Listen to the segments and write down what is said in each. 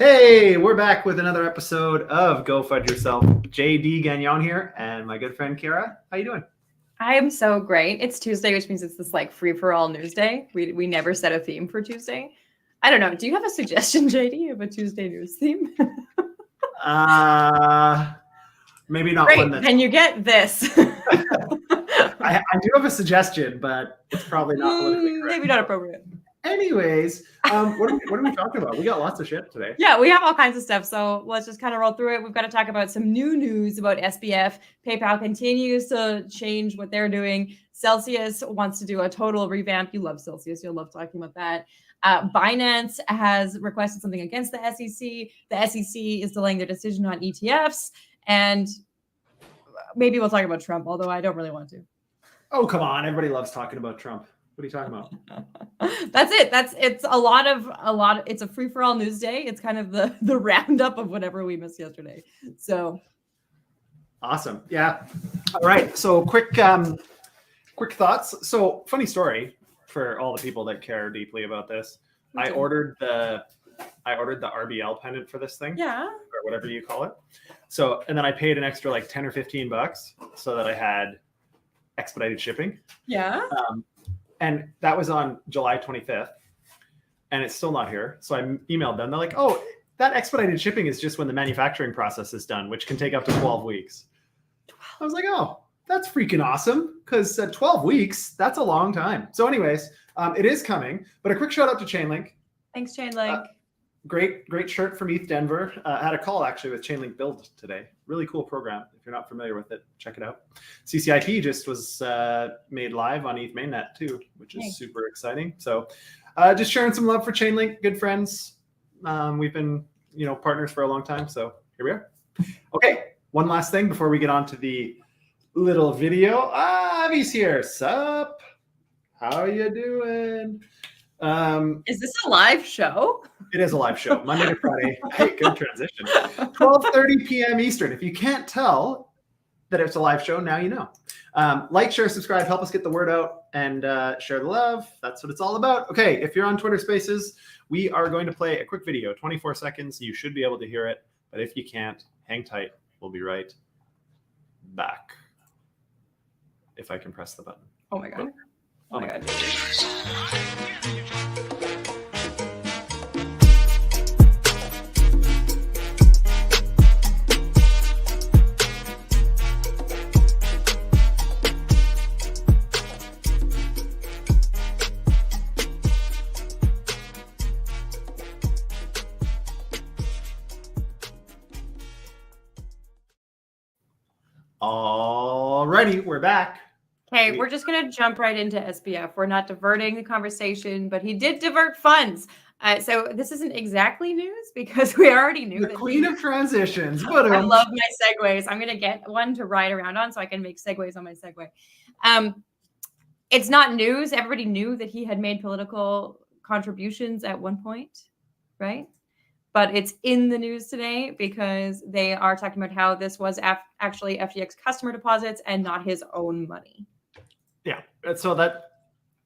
Hey, we're back with another episode of Go FUD Yourself. JD Gagnon here, and my good friend Kara. How you doing? I am so great. It's Tuesday, which means it's this like free-for-all news day. We never set a theme for Tuesday. I don't know. Do you have a suggestion, JD, of a Tuesday news theme? Maybe not Great. one that's... Can you get this? I do have a suggestion, but it's probably not politically correct. Maybe not appropriate. Anyways, what are we talking about? We got lots of shit today. Yeah, we have all kinds of stuff. So let's just kind of roll through it. We've got to talk about some new news about SBF. PayPal continues to change what they're doing. Celsius wants to do a total revamp. You love Celsius. You'll love talking about that. Binance has requested something against the SEC. The SEC is delaying their decision on ETFs. And maybe we'll talk about Trump, although I don't really want to. Oh, come on. Everybody loves talking about Trump. What are you talking about? That's it. It's a lot of it's a free-for-all news day. It's kind of the roundup of whatever we missed yesterday. So awesome. Yeah. All right. So quick thoughts. So funny story for all the people that care deeply about this. I ordered the RBL pennant for this thing. Yeah. Or whatever you call it. So, and then I paid an extra like 10 or 15 bucks so that I had expedited shipping. Yeah. And that was on July 25th, and it's still not here. So I emailed them. They're like, oh, that expedited shipping is just when the manufacturing process is done, which can take up to 12 weeks. I was like, oh, that's freaking awesome, because 12 weeks, that's a long time. So anyways, it is coming. But a quick shout out to Chainlink. Thanks, Chainlink. Great shirt from ETH Denver. I had a call actually with Chainlink Build today. Really cool program. If you're not familiar with it, check it out. CCIP just was made live on ETH Mainnet too, which is super exciting. So just sharing some love for Chainlink, good friends. We've been partners for a long time. So here we are. Okay, one last thing before we get on to the little video. Avi's here. Sup? How you doing? Is this a live show? It is a live show, Monday to Friday. Hey, good transition. 12:30 p.m. Eastern. If you can't tell that it's a live show, now you know. Like, share, subscribe, help us get the word out, and share the love. That's what it's all about. Okay, if you're on Twitter Spaces, we are going to play a quick video, 24 seconds. You should be able to hear it, but if you can't, hang tight. We'll be right back. If I can press the button. Oh my God. Oh my God. Alrighty, we're back. Okay, we're just going to jump right into SBF. We're not diverting the conversation, but he did divert funds. So this isn't exactly news because we already knew the that queen of transitions. I love my segues. I'm going to get one to ride around on so I can make segues on my segue. It's not news. Everybody knew that he had made political contributions at one point, right? But it's in the news today because they are talking about how this was actually FTX customer deposits and not his own money. Yeah. So that,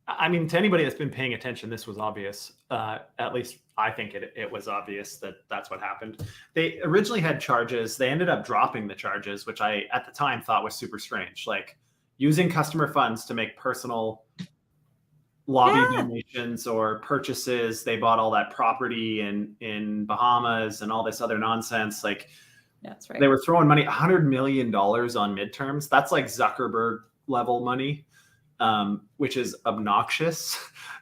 I mean, to anybody that's been paying attention, this was obvious. At least I think it was obvious that that's what happened. They originally had charges. They ended up dropping the charges, which I, at the time, thought was super strange. Like using customer funds to make personal lobby donations or purchases. They bought all that property in Bahamas and all this other nonsense. Like, that's right. They were throwing money, $100 million on midterms. That's like Zuckerberg level money, which is obnoxious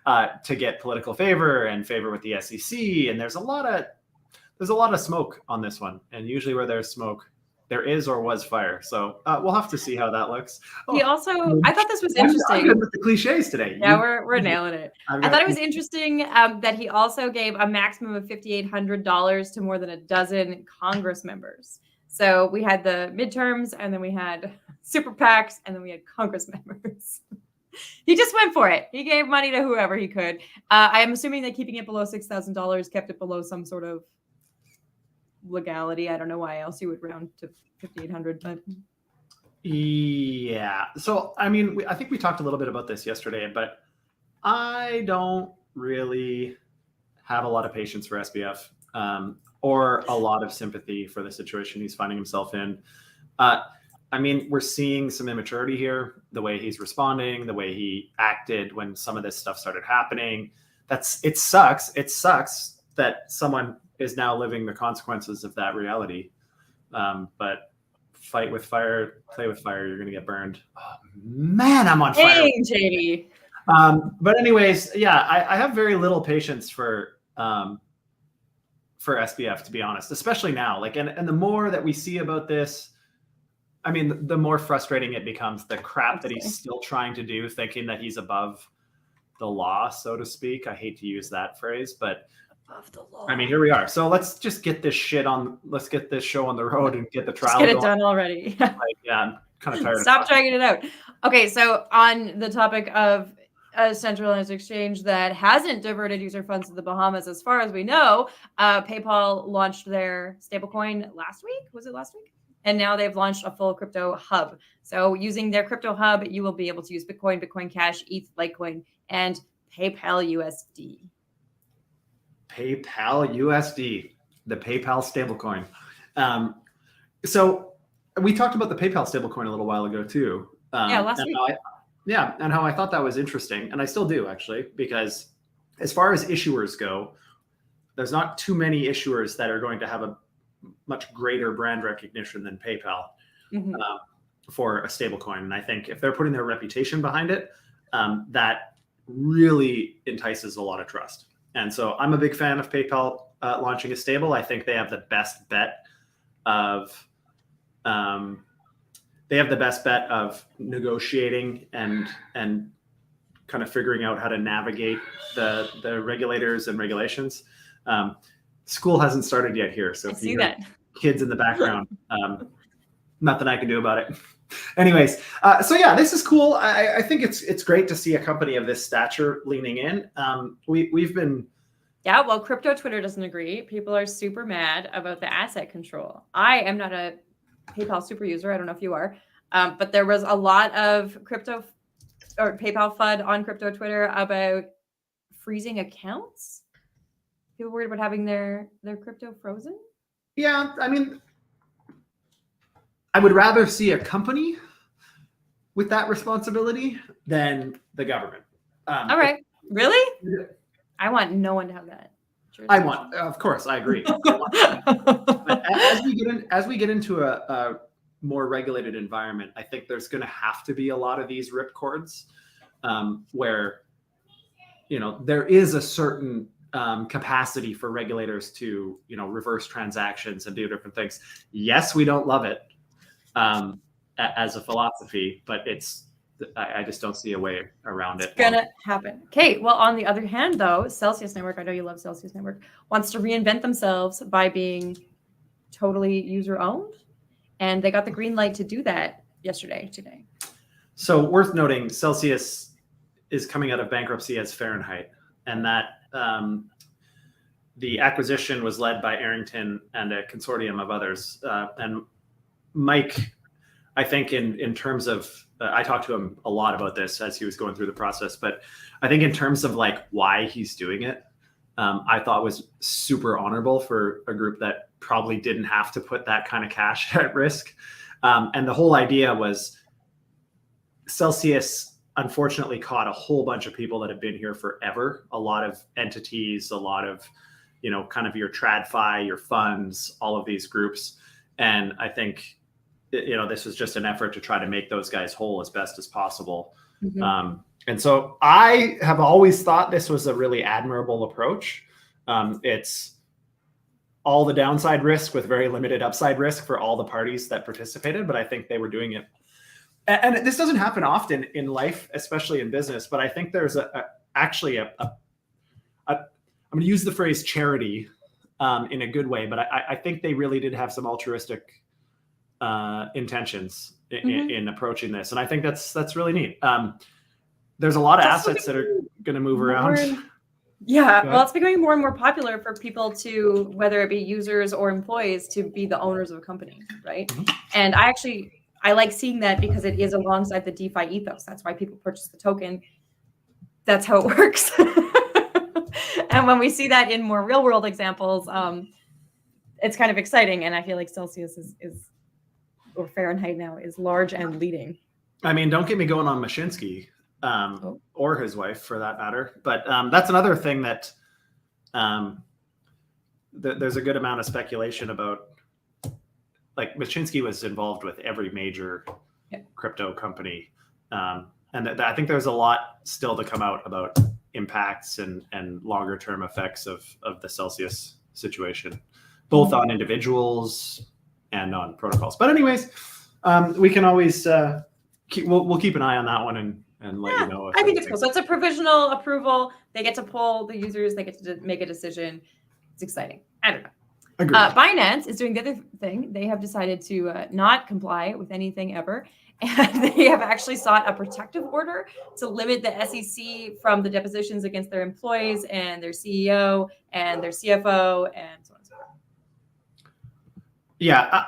to get political favor and favor with the SEC. And there's a lot of smoke on this one. And usually where there's smoke, there is or was fire. So we'll have to see how that looks. He also, I thought this was interesting. I'm good with the cliches today. Yeah, we're nailing it. I thought it was interesting that he also gave a maximum of $5,800 to more than a dozen Congress members. So we had the midterms, and then we had super PACs, and then we had Congress members. He just went for it. He gave money to whoever he could. I am assuming that keeping it below $6,000 kept it below some sort of legality. I don't know why else you would round to 5,800, but yeah. So I mean, I think we talked a little bit about this yesterday, but I don't really have a lot of patience for SBF. or a lot of sympathy for the situation he's finding himself in. I mean, we're seeing some immaturity here, the way he's responding, the way he acted when some of this stuff started happening. It sucks. It sucks that someone is now living the consequences of that reality. But fight with fire, play with fire, you're going to get burned. Oh, man, I'm on fire. Hey, JD. But anyways, yeah, I have very little patience for SBF, to be honest, especially now. Like, and the more that we see about this, I mean, the more frustrating it becomes, the crap that he's still trying to do, thinking that he's above the law, so to speak. I hate to use that phrase, but above the law. I mean, here we are. So let's just get this show on the road and get the trial Just get it done already. Like, yeah, I'm kind of tired. Stop dragging it out. Okay, so on the topic of a centralized exchange that hasn't diverted user funds to the Bahamas, as far as we know, PayPal launched their stablecoin last week. Was it last week? And now they've launched a full crypto hub. So using their crypto hub, you will be able to use Bitcoin, Bitcoin Cash, ETH, Litecoin, and PayPal USD. PayPal USD, the PayPal stablecoin. So we talked about the PayPal stablecoin a little while ago too. Last week. And how I thought that was interesting, and I still do actually, because as far as issuers go, there's not too many issuers that are going to have a much greater brand recognition than PayPal for a stablecoin. And I think if they're putting their reputation behind it, that really entices a lot of trust. And so I'm a big fan of PayPal launching a stable. I think they have the best bet of negotiating and kind of figuring out how to navigate the regulators and regulations. School hasn't started yet here, so if you hear kids in the background, nothing I can do about it. Anyways, so yeah, this is cool. I think it's great to see a company of this stature leaning in. We've been. Yeah, well, crypto Twitter doesn't agree. People are super mad about the asset control. I am not a PayPal super user. I don't know if you are, but there was a lot of crypto or PayPal FUD on crypto Twitter about freezing accounts. People worried about having their crypto frozen? Yeah, I mean, I would rather see a company with that responsibility than the government. All right. Really? I want no one to have that. Of course, I agree. But as we get into a more regulated environment, I think there's going to have to be a lot of these ripcords where, there is a certain capacity for regulators to, reverse transactions and do different things. Yes, we don't love it as a philosophy, but I just don't see a way around it. It's gonna happen. Okay. Well, on the other hand, though, Celsius Network, I know you love Celsius Network, wants to reinvent themselves by being totally user owned, and they got the green light to do that today. So worth noting, Celsius is coming out of bankruptcy as Fahrenheit, and that the acquisition was led by Arrington and a consortium of others. And Mike, I think in terms of, I talked to him a lot about this as he was going through the process, but I think in terms of like why he's doing it, I thought was super honorable for a group that probably didn't have to put that kind of cash at risk. And the whole idea was Celsius unfortunately caught a whole bunch of people that have been here forever, a lot of entities, a lot of, kind of your TradFi, your funds, all of these groups. And I think, this was just an effort to try to make those guys whole as best as possible. Mm-hmm. And so I have always thought this was a really admirable approach. It's all the downside risk with very limited upside risk for all the parties that participated, but I think they were doing it. And this doesn't happen often in life, especially in business, but I think there's actually I'm going to use the phrase charity in a good way, but I think they really did have some altruistic intentions in approaching this. And I think that's really neat. There's a lot of assets that are going to move around. Yeah, well, it's becoming more and more popular for people to, whether it be users or employees, to be the owners of a company, right? Mm-hmm. And I like seeing that because it is alongside the DeFi ethos. That's why people purchase the token. That's how it works. And when we see that in more real world examples, it's kind of exciting. And I feel like Celsius is or Fahrenheit now is large and leading. I mean, don't get me going on Mashinsky or his wife for that matter. But that's another thing that there's a good amount of speculation about. Like Mashinsky was involved with every major crypto company. And I think there's a lot still to come out about impacts and longer term effects of the Celsius situation, both on individuals and on protocols. But anyways, we can always we'll keep an eye on that one and let you know. I think it's cool. So it's a provisional approval. They get to poll the users. They get to make a decision. It's exciting. I don't know. Binance is doing the other thing. They have decided to not comply with anything ever. And they have actually sought a protective order to limit the SEC from the depositions against their employees and their CEO and their CFO and so on and so forth. Yeah,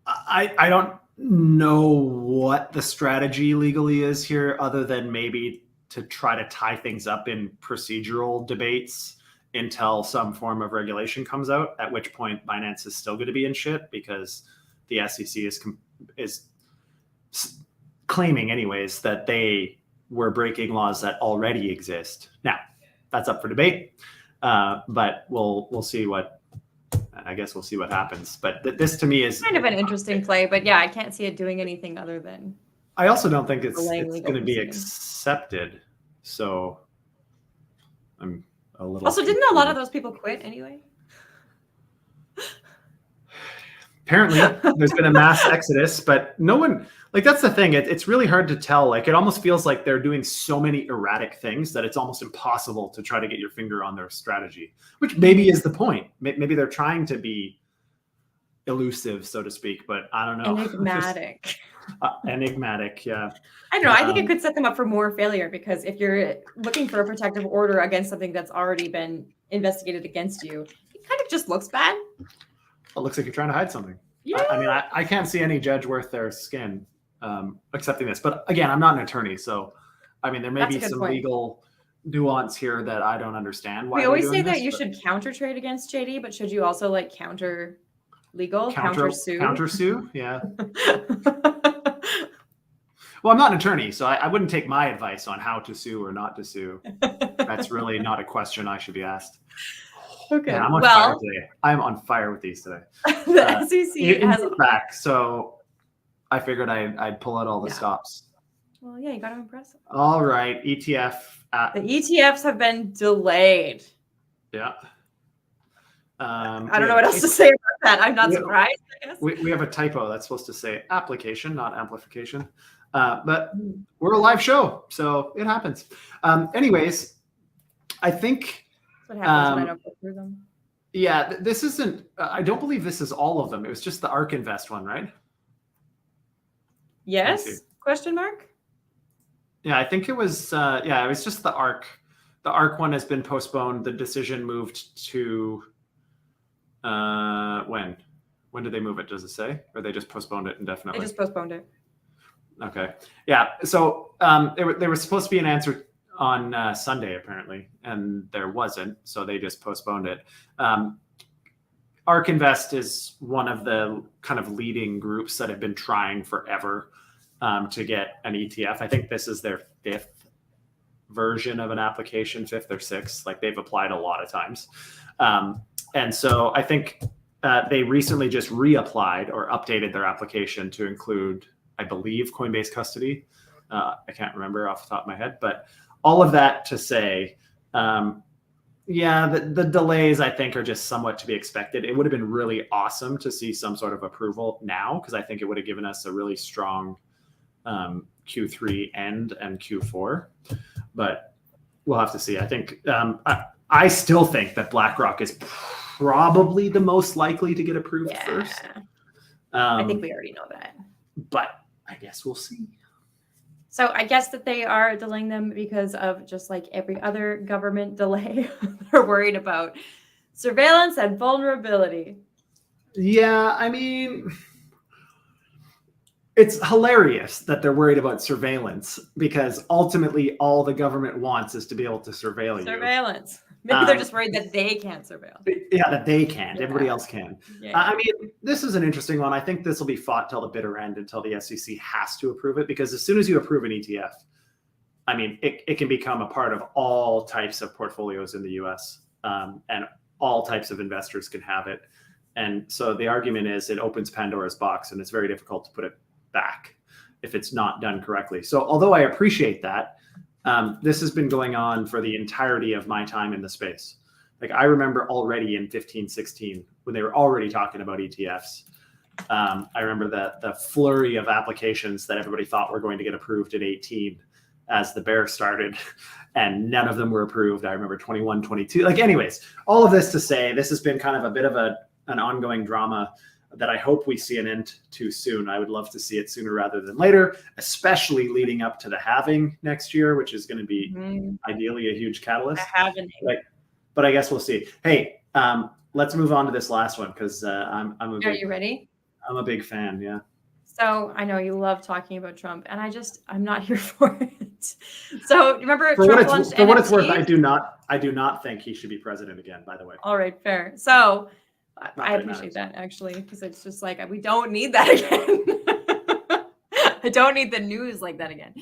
I don't know what the strategy legally is here other than maybe to try to tie things up in procedural debates until some form of regulation comes out, at which point Binance is still going to be in shit because the SEC is claiming anyways that they were breaking laws that already exist. Now, that's up for debate, but we'll see what happens. But this to me is kind of an interesting play, but yeah, I can't see it doing anything other than. I also don't think it's going to be accepted. So I'm a little. Also, didn't a lot of those people quit anyway? Apparently, there's been a mass exodus, but no one. Like, that's the thing. It's really hard to tell. Like, it almost feels like they're doing so many erratic things that it's almost impossible to try to get your finger on their strategy, which maybe is the point. Maybe they're trying to be elusive, so to speak, but I don't know. Enigmatic. Enigmatic, yeah. I don't know. I think it could set them up for more failure because if you're looking for a protective order against something that's already been investigated against you, it kind of just looks bad. It looks like you're trying to hide something. Yeah. I mean, I can't see any judge worth their skin accepting this. But again, I'm not an attorney, so I mean, there may be some legal nuance here that I don't understand. Why we always say that you should counter trade against JD, but should you also like counter sue? Counter sue, yeah. Well, I'm not an attorney, so I wouldn't take my advice on how to sue or not to sue. That's really not a question I should be asked. Okay. Man, I'm on fire today. I'm on fire with these today. The SEC has back, so I figured I'd pull out all the stops. Well, yeah, you got to impress them. All right, ETF. The ETFs have been delayed. Yeah. I don't know what else to say about that. I'm not surprised, I guess. We have a typo that's supposed to say application, not amplification. But we're a live show, so it happens. Anyways, I think what happens when I don't go through them. Yeah, this isn't. I don't believe this is all of them. It was just the ARK Invest one, right? Yes? Question mark? Yeah, I think it was. It was just the ARK. The ARK one has been postponed. The decision moved to when? When did they move it? Does it say, or they just postponed it indefinitely? They just postponed it. Okay. Yeah. So there was supposed to be an answer on Sunday apparently, and there wasn't. So they just postponed it. ARK Invest is one of the kind of leading groups that have been trying forever to get an ETF. I think this is their fifth version of an application, fifth or sixth. Like, they've applied a lot of times. And so I think they recently just reapplied or updated their application to include, I believe, Coinbase custody. I can't remember off the top of my head, but all of that to say, the delays, I think, are just somewhat to be expected. It would have been really awesome to see some sort of approval now, because I think it would have given us a really strong Q3 end and Q4. But we'll have to see. I think I still think that BlackRock is probably the most likely to get approved first. I think we already know that. But I guess we'll see. So I guess that they are delaying them because of, just like every other government delay, they're worried about surveillance and vulnerability. Yeah, I mean, it's hilarious that they're worried about surveillance, because ultimately all the government wants is to be able to surveil you. Surveillance. Maybe they're just worried that they can't surveil. Yeah, that they can't. Yeah. Everybody else can. Yeah. I mean, this is an interesting one. I think this will be fought till the bitter end until the SEC has to approve it, because as soon as you approve an ETF, I mean, it can become a part of all types of portfolios in the US, and all types of investors can have it. And so the argument is it opens Pandora's box, and it's very difficult to put it back if it's not done correctly. So although I appreciate that, this has been going on for the entirety of my time in the space. Like, I remember already in 15, 16, when they were already talking about ETFs. I remember the flurry of applications that everybody thought were going to get approved at 18 as the bear started, and none of them were approved. I remember 21, 22. Like, anyways, all of this to say, this has been kind of a bit of an ongoing drama that I hope we see an end to soon. I would love to see it sooner rather than later, especially leading up to the halving next year, which is going to be ideally a huge catalyst. But I guess we'll see. Hey, let's move on to this last one, because Are you ready? I'm a big fan. Yeah. So I know you love talking about Trump, and I'm not here for it. So remember, for Trump launched what it's worth, I do not think he should be president again, by the way. All right, fair. So I appreciate that, actually, because it's just like, we don't need that again. I don't need the news like that again.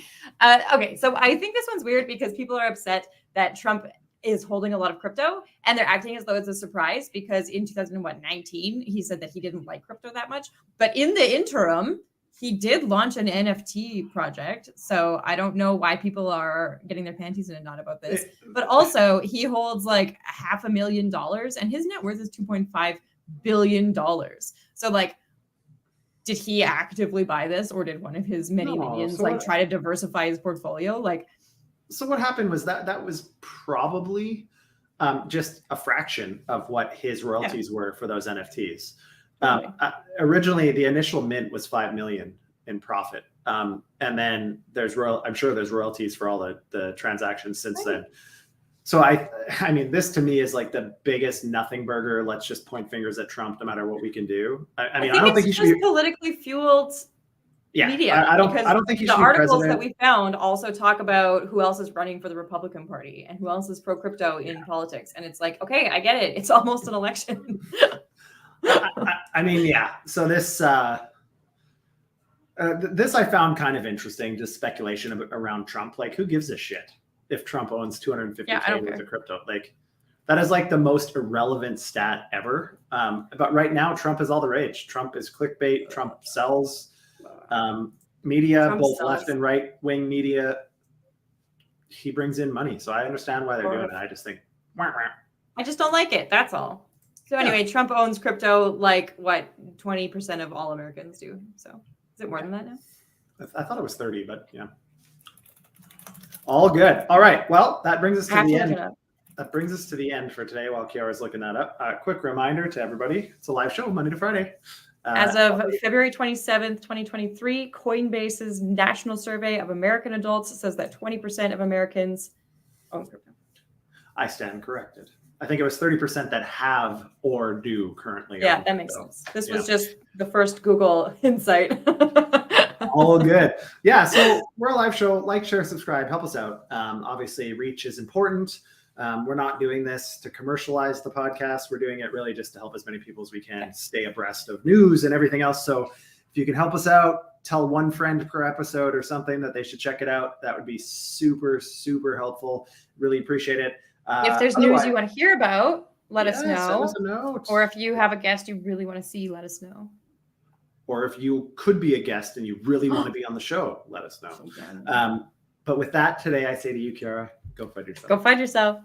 Okay, so I think this one's weird because people are upset that Trump is holding a lot of crypto, and they're acting as though it's a surprise because in 2019, he said that he didn't like crypto that much. But in the interim, he did launch an NFT project. So I don't know why people are getting their panties in a knot about this. But also, he holds like $500,000, and his net worth is $2.5 billion. So like, did he actively buy this, or did one of his many minions try to diversify his portfolio? Like, so what happened was that was probably just a fraction of what his royalties were for those NFTs. Originally, the initial mint was 5 million in profit, and then I'm sure there's royalties for all the transactions since then. So I mean, this to me is like the biggest nothing burger. Let's just point fingers at Trump, no matter what we can do. I mean, I don't think he should be politically fueled. Media. I don't think he should be president. The articles that we found also talk about who else is running for the Republican Party and who else is pro crypto in politics, and it's like, okay, I get it. It's almost an election. I mean, yeah. So this I found kind of interesting, just speculation around Trump. Like, who gives a shit if Trump owns 250K worth of crypto? Like, that is like the most irrelevant stat ever. But right now, Trump is all the rage. Trump is clickbait. Trump sells media, Trump both sells. Left and right wing media. He brings in money. So I understand why they're doing it. I just think, I just don't like it. That's all. So anyway, Trump owns crypto like what 20% of all Americans do. So is it more than that now? I thought it was 30, but yeah. All good. All right. Well, that brings us to the end. That brings us to the end for today while Kiara's looking that up. Quick reminder to everybody, it's a live show Monday to Friday. As of February 27th, 2023, Coinbase's national survey of American adults says that 20% of Americans own crypto. I stand corrected. I think it was 30% that have or do currently. Yeah, that makes sense. This was just the first Google insight. All good. Yeah, so we're a live show. Like, share, subscribe. Help us out. Obviously, reach is important. We're not doing this to commercialize the podcast. We're doing it really just to help as many people as we can stay abreast of news and everything else. So if you can help us out, tell one friend per episode or something that they should check it out. That would be super, super helpful. Really appreciate it. If there's news you want to hear about, let us know. Send us a note. Or if you have a guest you really want to see, let us know. Or if you could be a guest and you really want to be on the show, let us know. But with that, today I say to you, Kiara, go find yourself. Go find yourself.